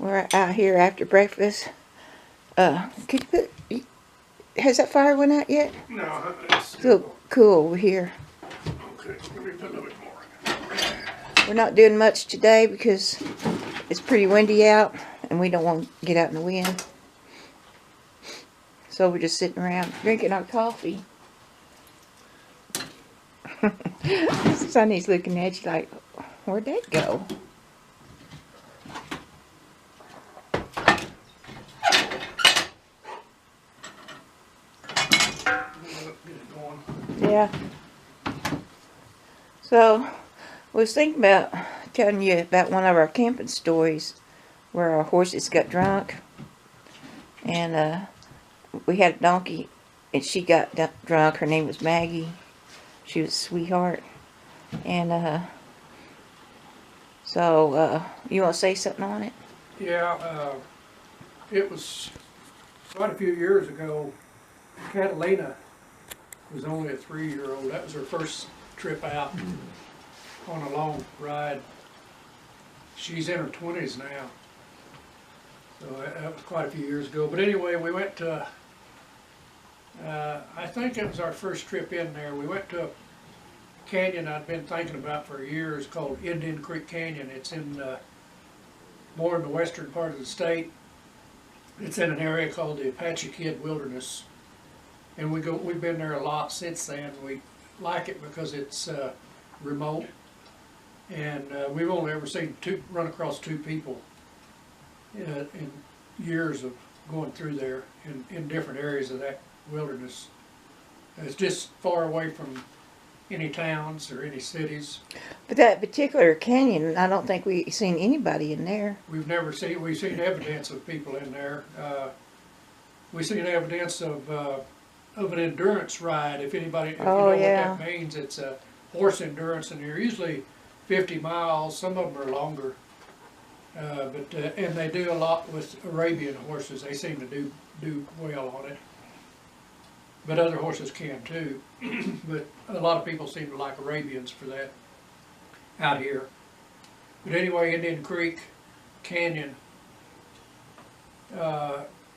We're out here after breakfast. Could you put? Has that fire went out yet? No, it's Still cool over here. okay. Let me put a little bit more. We're not doing much today because it's pretty windy out, and we don't want to get out in the wind. So we're just sitting around drinking our coffee. Sonny's looking at you like, where'd that go? Get it going. Yeah. So, I was thinking about telling you about one of our camping stories where our horses got drunk. And we had a donkey and she got drunk. Her name was Maggie. She was a sweetheart. And so you want to say something on it? Yeah, it was quite a few years ago. Catalina was only a 3-year-old. That was her first trip out on a long ride. She's in her 20s now. So that was quite a few years ago. But anyway, we went to, I think it was our first trip in there. We went to a canyon I'd been thinking about for years called Indian Creek Canyon. It's in more in the western part of the state. It's in an area called the Apache Kid Wilderness. And we've been there a lot since then. We like it because it's remote. And we've only ever seen run across 2 people in years of going through there in different areas of that wilderness. It's just far away from any towns or any cities. But that particular canyon, I don't think we've seen anybody in there. We've seen evidence of people in there. We've seen evidence of an endurance ride. If you know what that means, it's a horse endurance, and they're usually 50 miles. Some of them are longer. And they do a lot with Arabian horses. They seem to do well on it. But other horses can too. But a lot of people seem to like Arabians for that out here. But anyway, Indian Creek Canyon,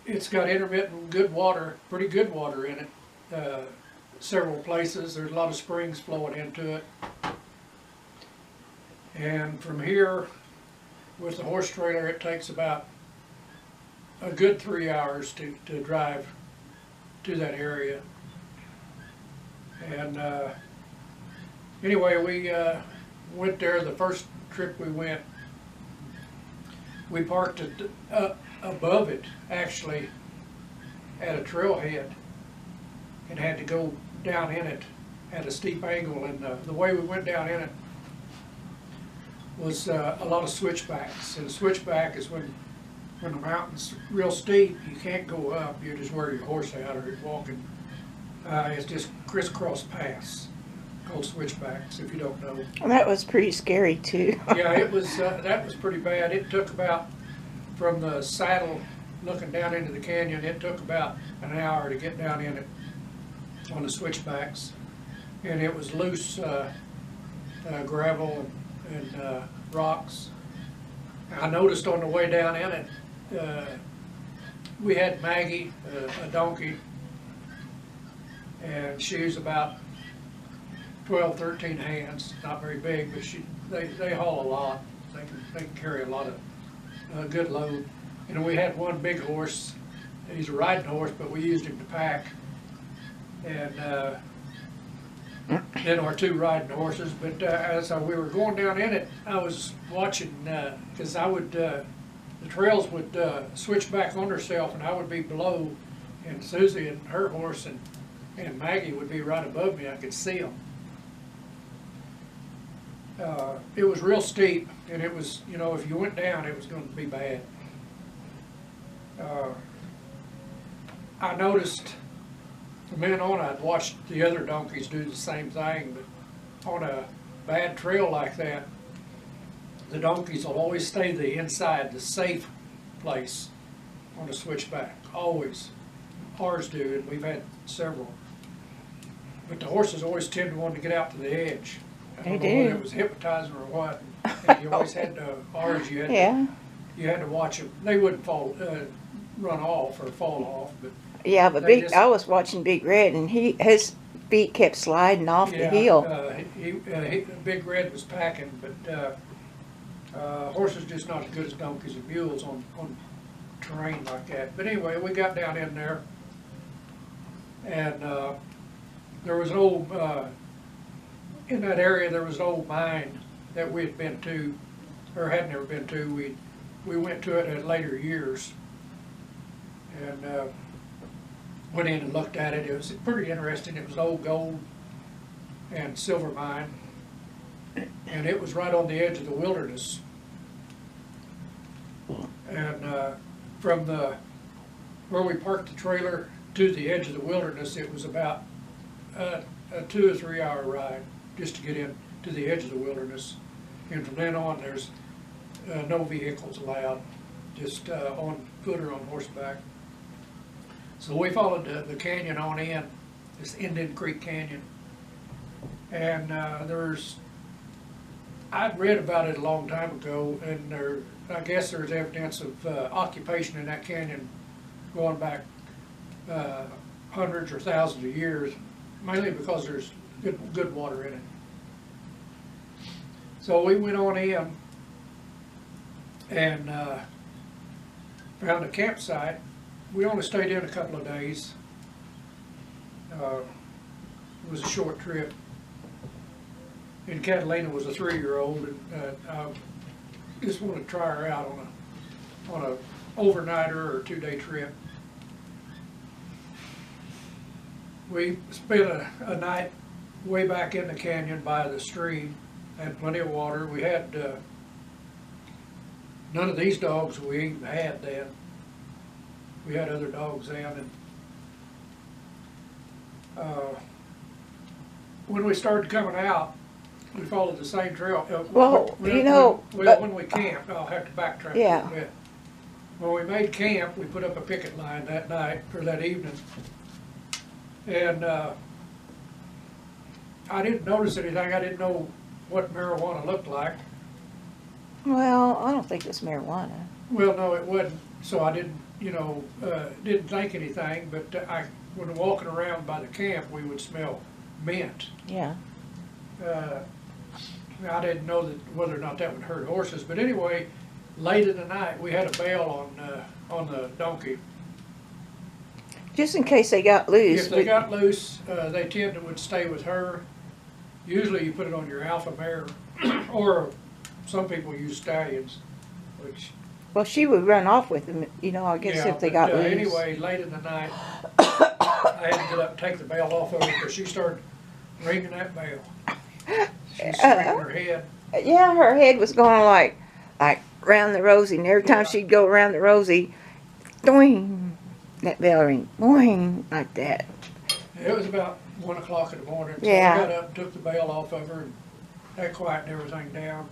it's got intermittent good water, pretty good water in it. Several places. There's a lot of springs flowing into it. And from here, with the horse trailer, it takes about a good 3 hours to drive to that area. And anyway, we went there the first trip we went. We parked above it, actually, at a trailhead, and had to go down in it at a steep angle. And the way we went down in it was a lot of switchbacks. And a switchback is when the mountain's real steep, you can't go up. You just wear your horse out or you're walking. It's just crisscross paths called switchbacks, if you don't know. Well, that was pretty scary too. Yeah, it was. That was pretty bad. It took about, from the saddle looking down into the canyon, it took about an hour to get down in it on the switchbacks. And it was loose gravel and rocks. I noticed on the way down in it, we had Maggie, a donkey, and she was about 12, 13 hands, not very big, but they haul a lot. They can carry a lot of good load. And we had one big horse. He's a riding horse, but we used him to pack. And then our 2 riding horses. But as we were going down in it, I was watching, because the trails would switch back on herself, and I would be below, and Susie and her horse and Maggie would be right above me. I could see them. It was real steep, and it was, if you went down, it was going to be bad. I noticed from then on, I'd watched the other donkeys do the same thing, but on a bad trail like that, the donkeys will always stay the safe place on the switchback, always. Ours do, and we've had several. But the horses always tend to want to get out to the edge. I don't know whether it was hypnotizing or what. And you always had ours, you had to you had to watch them. They wouldn't run off or fall off, but Yeah, but they just, I was watching Big Red, and his feet kept sliding off the yeah, hill. Big Red was packing, but horses just not as good as donkeys and mules on terrain like that. But anyway, we got down in there, and there was an old, in that area there was an old mine that we had been to, or had never been to. We went to it in later years, and went in and looked at it. It was pretty interesting. It was an old gold and silver mine, and it was right on the edge of the wilderness. And from where we parked the trailer to the edge of the wilderness, it was about a 2 or 3 hour ride just to get in to the edge of the wilderness. And from then on, there's no vehicles allowed, just on foot or on horseback. So we followed the canyon on in, this Indian Creek Canyon. And I'd read about it a long time ago, and I guess there's evidence of occupation in that canyon going back hundreds or thousands of years, mainly because there's good water in it. So we went on in and found a campsite. We only stayed in a couple of days. It was a short trip. And Catalina was a 3-year-old, and I just wanted to try her out on a overnighter or 2-day trip. We spent a night way back in the canyon by the stream. Had plenty of water. We had none of these dogs we even had then. We had other dogs then, and when we started coming out, we followed the same trail. Well, when we camped, I'll have to backtrack a little bit. When we made camp, we put up a picket line that night, or that evening, and I didn't notice anything. I didn't know what marijuana looked like. Well, I don't think it's marijuana. Well, no, it wasn't, so I didn't, didn't think anything, but when walking around by the camp, we would smell mint. Yeah. I didn't know whether or not that would hurt horses, but anyway, late in the night, we had a bail on the donkey. Just in case they got loose. If they got loose, they tend to would stay with her. Usually you put it on your alpha mare, or some people use stallions, which... Well, she would run off with them, I guess, if they got loose. Anyway, late in the night, I had to get up and take the bail off of her because she started ringing that bell. She's swinging her head. Yeah, her head was going like round the rosy, and every time she'd go around the rosy, doing that bell ring, boing, like that. It was about 1 o'clock in the morning, so Yeah. I got up and took the bail off of her, and that quieted everything down.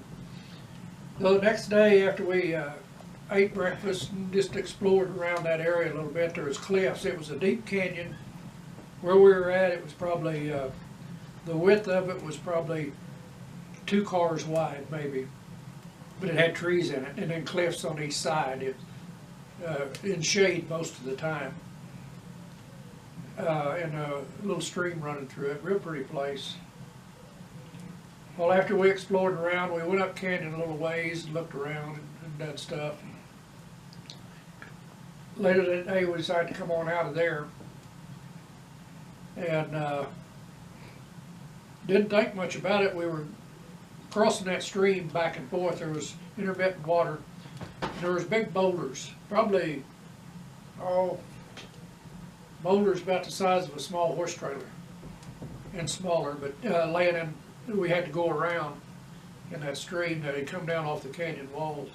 So the next day, after we ate breakfast and just explored around that area a little bit, there was cliffs. It was a deep canyon. Where we were at, it was probably, the width of it was probably 2 cars wide, maybe. But it had trees in it, and then cliffs on each side. It in shade most of the time. And a little stream running through it. Real pretty place. Well, after we explored around, we went up canyon a little ways and looked around and done stuff. Later that day, we decided to come on out of there. And didn't think much about it. We were crossing that stream back and forth. There was intermittent water. There was big boulders, probably, boulders about the size of a small horse trailer and smaller, but laying in, we had to go around in that stream that had come down off the canyon walls.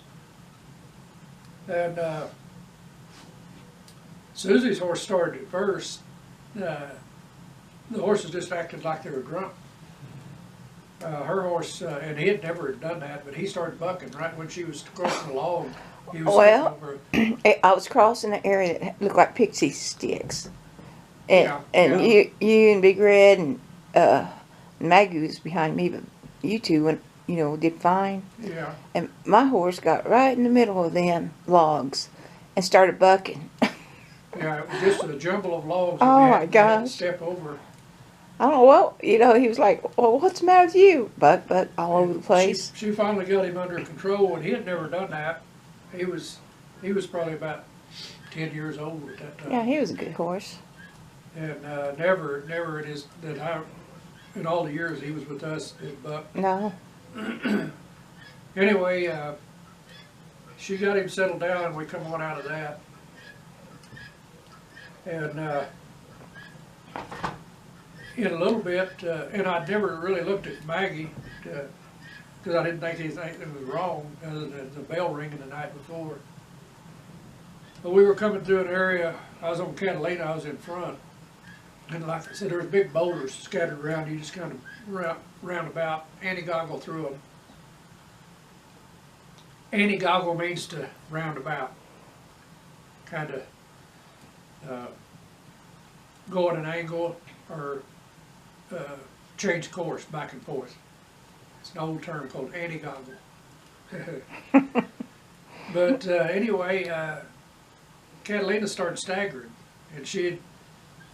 And Susie's horse started at first. The horses just acted like they were drunk. Her horse, and he had never done that, but he started bucking right when she was crossing the log. He was over. I was crossing an area that looked like pixie sticks. And, yeah. You and Big Red and Maggie was behind me, but you two went did fine. Yeah. And my horse got right in the middle of them logs and started bucking. Yeah, it was just a jumble of logs that Oh, my we had to gosh. step over. I don't know what, he was like, well, what's the matter with you? Buck, all over the place. She finally got him under control, and he had never done that. He was probably about 10 years old at that time. Yeah, he was a good horse. And never in all the years he was with us, did Buck. No. Anyway, she got him settled down, and we come on out of that. And in a little bit, and I'd never really looked at Maggie because I didn't think anything was wrong other than the bell ringing the night before. But we were coming through an area. I was on Catalina. I was in front, and like I said, there were big boulders scattered around. You just kind of round about, anti-goggle through them. Anti-goggle means to round about, kind of go at an angle or change course back and forth. It's an old term called anti-goggle. But anyway, Catalina started staggering, and she'd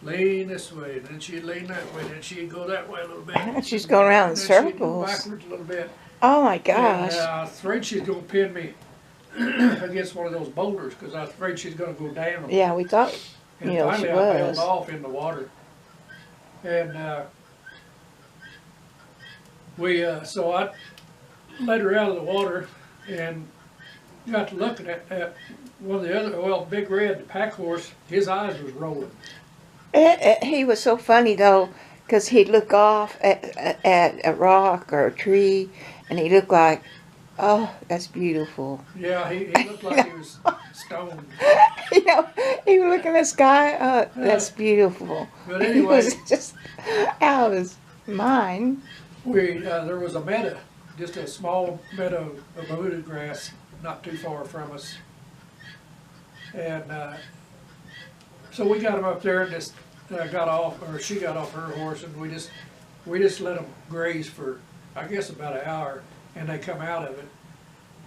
lean this way, and then she'd lean that way, and then she'd go that way a little bit. She's going around in and then she'd go circles. backwards a little bit. Oh my gosh. And, I was afraid she's going to pin me against one of those boulders because I was afraid she's going to go down. Yeah, we thought, And she finally I bailed was. off in the water. And so I let her out of the water and got to looking at one of the other, Big Red, the pack horse, his eyes was rolling. He was so funny though, because he'd look off at a rock or a tree, and he looked like, oh, that's beautiful. Yeah, he looked like he was stoned. He would look in the sky, oh, that's beautiful. But He anyway, was just out of his mind. there was a meadow, just a small meadow of mahooda grass not too far from us. And so we got him up there and just got off, or she got off her horse, and we just let them graze for, I guess, about an hour, and they come out of it.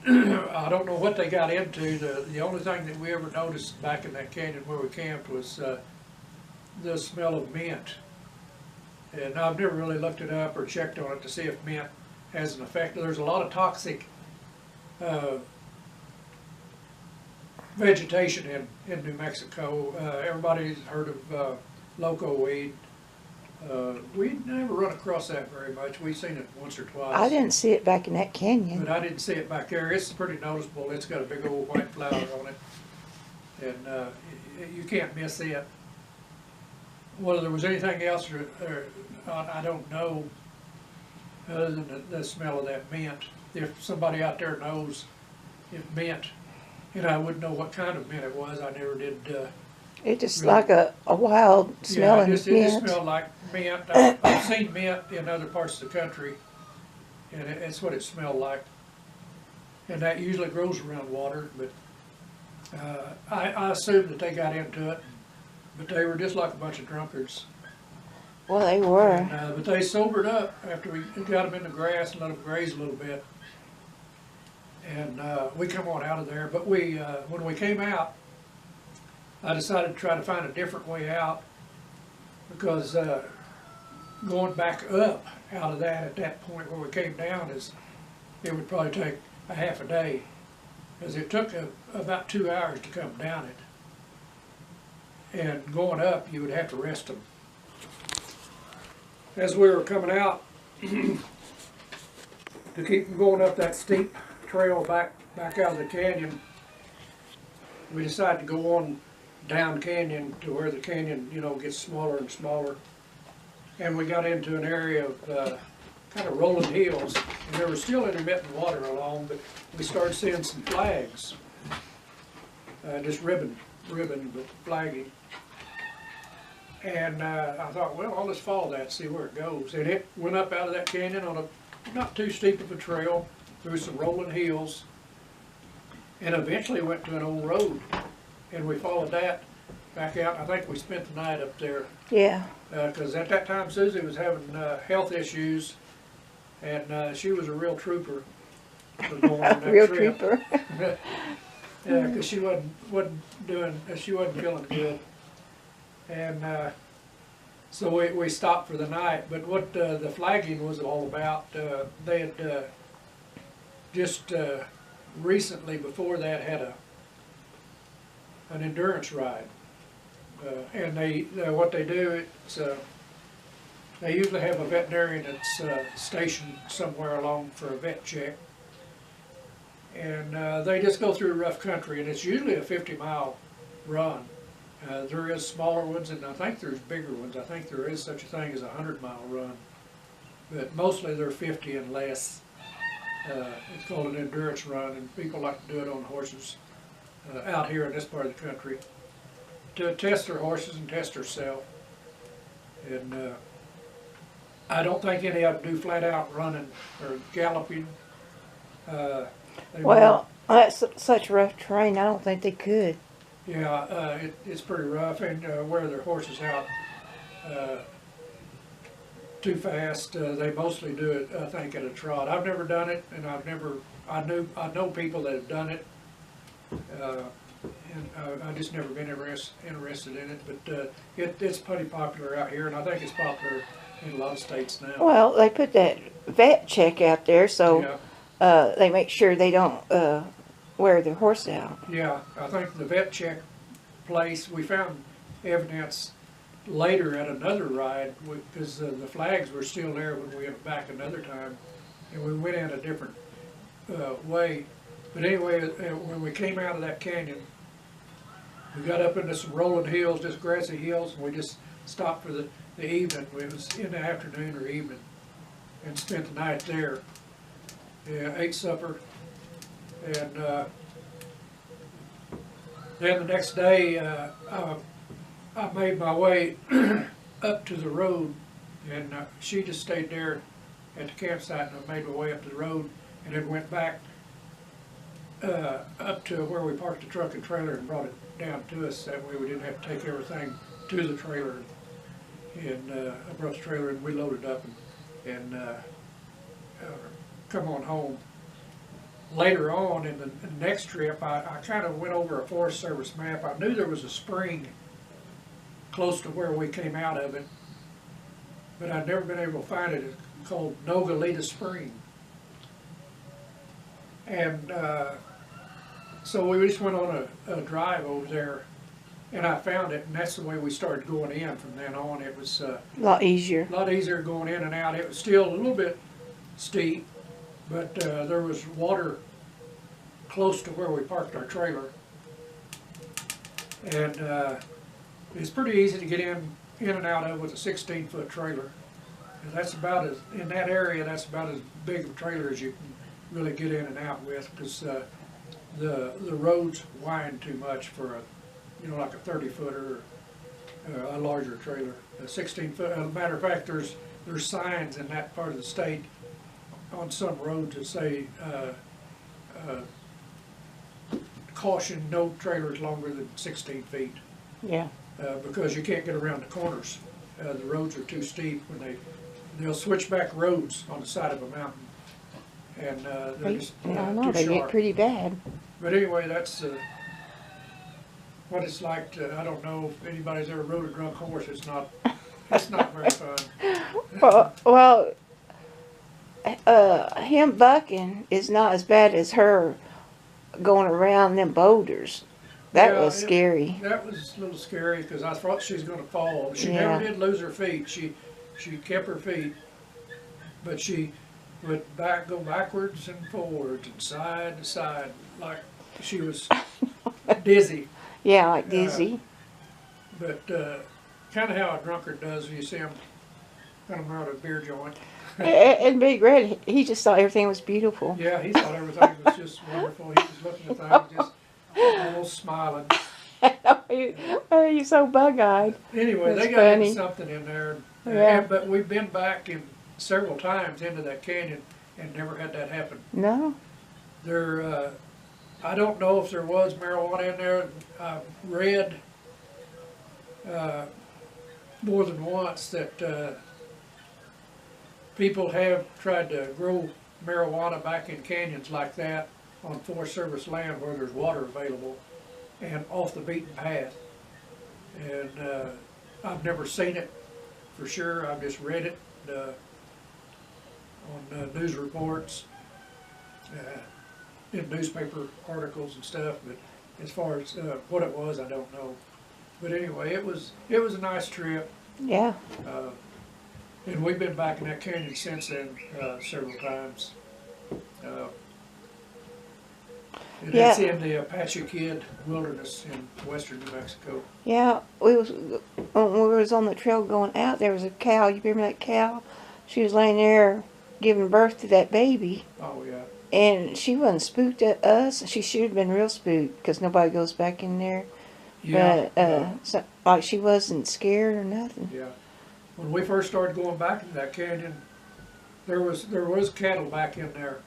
I don't know what they got into. The only thing that we ever noticed back in that canyon where we camped was the smell of mint. And I've never really looked it up or checked on it to see if mint has an effect. There's a lot of toxic vegetation in New Mexico. Everybody's heard of loco weed. We never run across that very much. We've seen it once or twice. I didn't see it back in that canyon. But I didn't see it back there. It's pretty noticeable. It's got a big old white flower on it. And you can't miss it. Whether there was anything else, I don't know, other than the smell of that mint. If somebody out there knows if mint, and I wouldn't know what kind of mint it was. I never did. It just really, like a wild smelling it just smelled like mint. I've seen mint in other parts of the country, and it's what it smelled like. And that usually grows around water, but I assumed that they got into it, but they were just like a bunch of drunkards. Well, they were. And, but they sobered up after we got them in the grass and let them graze a little bit. And we come on out of there, but when we came out, I decided to try to find a different way out, because going back up out of that at that point where we came down it would probably take a half a day, because it took about 2 hours to come down it. And going up, you would have to rest them. As we were coming out, to keep from going up that steep trail back out of the canyon, we decided to go on down canyon to where the canyon, gets smaller and smaller. And we got into an area of kind of rolling hills, and there was still intermittent water along, but we started seeing some flags, just ribbon, but flagging. And I thought, well, I'll just follow that, see where it goes. And it went up out of that canyon on a not too steep of a trail, through some rolling hills, and eventually went to an old road. And we followed that back out. I think we spent the night up there. Yeah. Because at that time Susie was having health issues, and she was a real trooper for going on that Real trip. trooper. Yeah, because she she wasn't feeling good, and so we stopped for the night. But what the flagging was all about, they had just recently before that had an endurance ride, and what they do it's they usually have a veterinarian that's stationed somewhere along for a vet check. And they just go through rough country, and it's usually a 50-mile run. There is smaller ones, and I think there's bigger ones. I think there is such a thing as a 100-mile run, but mostly they're 50 and less. It's called an endurance run, and people like to do it on horses out here in this part of the country to test their horses and test themselves. And I don't think any of them do flat out running or galloping. Well, that's such rough terrain. I don't think they could. Yeah, it's pretty rough, and wear their horses out too fast. They mostly do it, I think, at a trot. I've never done it, and I know people that have done it, and I just never been interested in it. But it's pretty popular out here, and I think it's popular in a lot of states now. Well, they put that vet check out there, so Yeah. they make sure they don't wear their horse out. Yeah, I think the vet check place, we found evidence later at another ride, because the flags were still there when we went back another time, and we went in a different way. But anyway, when we came out of that canyon, we got up into some rolling hills, just grassy hills, and we just stopped for the evening. It was in the afternoon or evening, and spent the night there. Yeah, ate supper, and then the next day I made my way up to the road, and she just stayed there at the campsite, and I made my way up to the road, and then went back up to where we parked the truck and trailer and brought it down to us. That way we didn't have to take everything to the trailer. And I brought the trailer and we loaded up and come on home. Later on in the next trip, I kind of went over a Forest Service map. I knew there was a spring close to where we came out of it, but I'd never been able to find it. It's called Nogalita Spring. And so we just went on a drive over there, and I found it, and that's the way we started going in from then on. It was A lot easier. a lot easier going in and out. It was still a little bit steep, but there was water close to where we parked our trailer, and it's pretty easy to get in and out of with a 16-foot trailer. And that's about as, in that area, that's about as big of a trailer as you can really get in and out with, because the roads wind too much for a, you know, like a 30-footer or a larger trailer. A 16-foot. As a matter of fact, there's signs in that part of the state on some roads that say caution, no trailers longer than 16 feet. Yeah. Because you can't get around the corners. The roads are too steep when they'll switch back roads on the side of a mountain, and they're just I know, too they sharp. get pretty bad. But anyway, that's what it's like to, I don't know if anybody's ever rode a drunk horse. It's not very fun. Well, him bucking is not as bad as her going around them boulders. That Yeah, was scary. That was a little scary because I thought she was going to fall. She Yeah. never did lose her feet. She kept her feet, but she would go backwards and forwards and side to side like she was dizzy. Yeah, like dizzy. But kind of how a drunkard does. You see him kind of around a beer joint. And Big Red, he just thought everything was beautiful. Yeah, he thought everything was just wonderful. He was looking at things just almost smiling. Oh, you're so bug-eyed. Anyway, That's they got funny. into something in there. Yeah. But we've been back in several times into that canyon and never had that happen. No? There, I don't know if there was marijuana in there. I've read more than once that people have tried to grow marijuana back in canyons like that on Forest Service land where there's water available and off the beaten path. And I've never seen it for sure. I've just read it on news reports, in newspaper articles and stuff. But as far as what it was, I don't know. But anyway, it was a nice trip. Yeah. And we've been back in that canyon since then several times. And Yeah. it's in the Apache Kid Wilderness in western New Mexico. Yeah, when we was on the trail going out, there was a cow. You remember that cow? She was laying there giving birth to that baby. Oh, yeah. And she wasn't spooked at us. She should have been real spooked because nobody goes back in there. Yeah. But so, like she wasn't scared or nothing. Yeah. When we first started going back into that canyon, there was cattle back in there.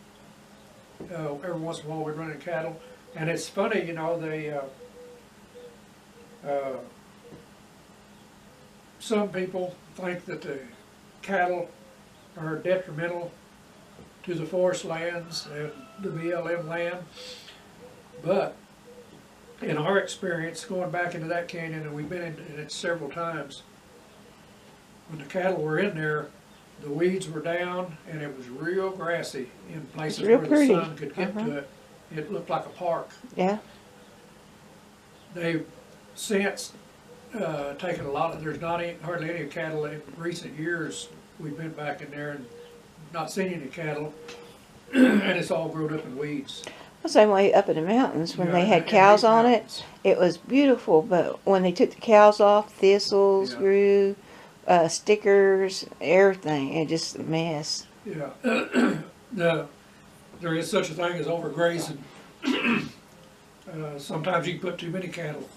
Every once in a while we'd run into cattle, and it's funny, you know, some people think that the cattle are detrimental to the forest lands and the BLM land, but in our experience going back into that canyon, and we've been in it several times, when the cattle were in there, the weeds were down and it was real grassy in places Real where pretty. the sun could get to it. It looked like a park. Yeah. They've since taken a lot of, there's not hardly any cattle in recent years. We've been back in there and not seen any cattle, and it's all grown up in weeds. The same way up in the mountains when Yeah, they had in cows these on it. mountains. It was beautiful, but when they took the cows off, thistles Yeah. grew, stickers, everything. It just a mess. Yeah. There is such a thing as overgrazing. Sometimes you can put too many cattle.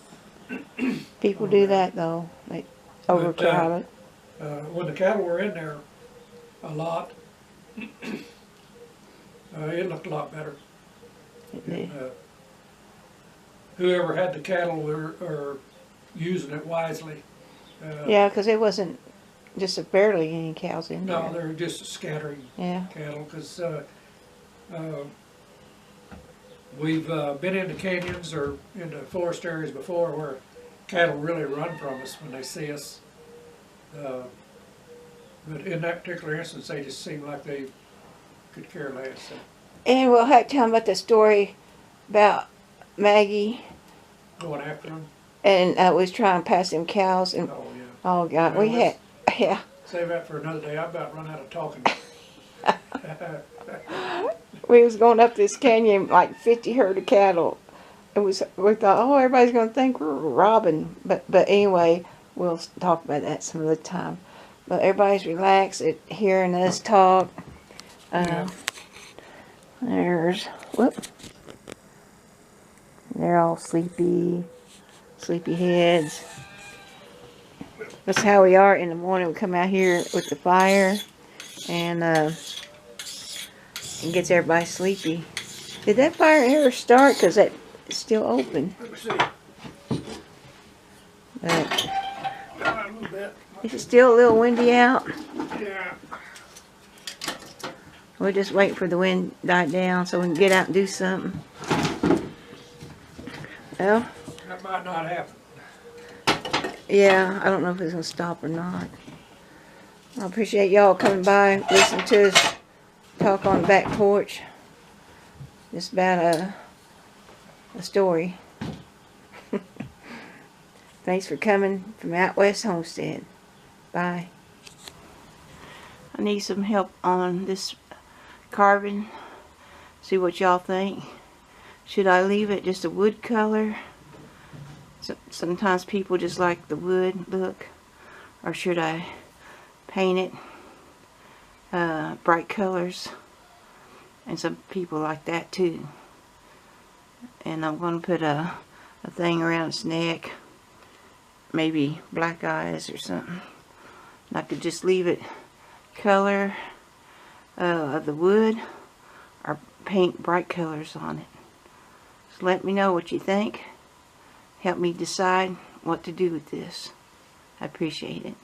People do that though. They overcrowd it. When the cattle were in there a lot, it looked a lot better. It did. Whoever had the cattle were using it wisely. Yeah, because it wasn't just barely any cows in there. No, they're just scattering Yeah. cattle because we've been into canyons or into forest areas before where cattle really run from us when they see us. But in that particular instance, they just seemed like they could care less. So. And we'll have to tell them about the story about Maggie Going after them. and was trying to pass them cows and Oh, yeah. oh God, Well, we had yeah. Save that for another day. I about run out of talking. We was going up this canyon, like 50 herd of cattle. We thought, oh, everybody's going to think we're robbing. But anyway, we'll talk about that some other time. But everybody's relaxed at hearing us talk. Yeah. There's, whoop. They're all sleepy heads. That's how we are in the morning. We come out here with the fire and it gets everybody sleepy. Did that fire ever start? Because it's still open. Let me see. But A little bit. it's still a little windy out. Yeah. We're just waiting for the wind to die down so we can get out and do something. Well, That might not happen. yeah, I don't know if it's going to stop or not. I appreciate y'all coming by, listening to us talk on the back porch. Just about a story. Thanks for coming from Out West Homestead. Bye. I need some help on this carving. See what y'all think. Should I leave it just a wood color? Sometimes people just like the wood look. Or should I paint it bright colors? And some people like that too. And I'm going to put a thing around its neck. Maybe black eyes or something. And I could just leave it color of the wood or paint bright colors on it. So let me know what you think. Help me decide what to do with this. I appreciate it.